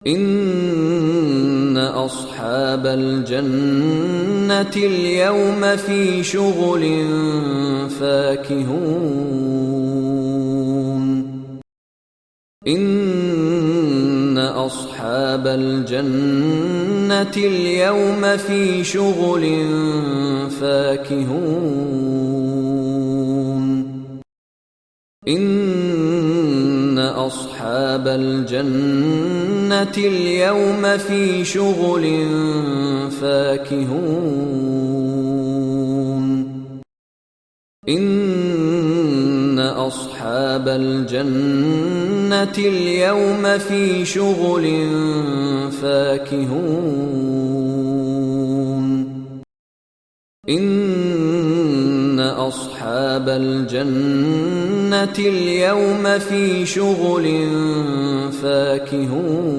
إن أصحاب الجنة اليوم في شغل فاكهون إن أصحاب الجنة اليوم في شغل فاكهون إن أصحاب الجنة اليوم في شغل فاكهون إن أصحاب الجنة اليوم في شغل فاكهون إن أصحاب الجنة اليوم في شغل فاكهون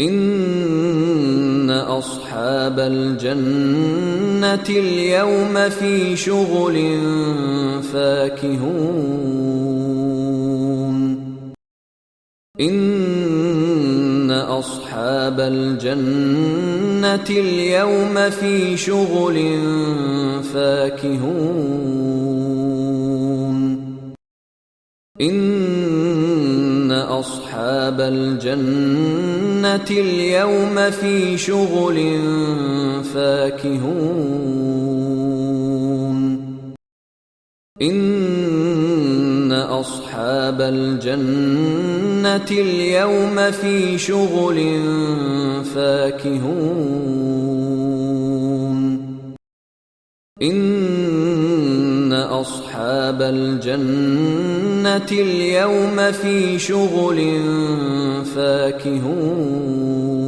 إن أصحاب الجنة اليوم في شغل فاكهون إن أصحاب الجنة اليوم في شغل فاكهون إن أصحاب الجنة اليوم في شغل فاكهون إن أصحاب الجنة اليوم في شغل فاكهون إن أصحاب الجنة اليوم في شغل فاكهون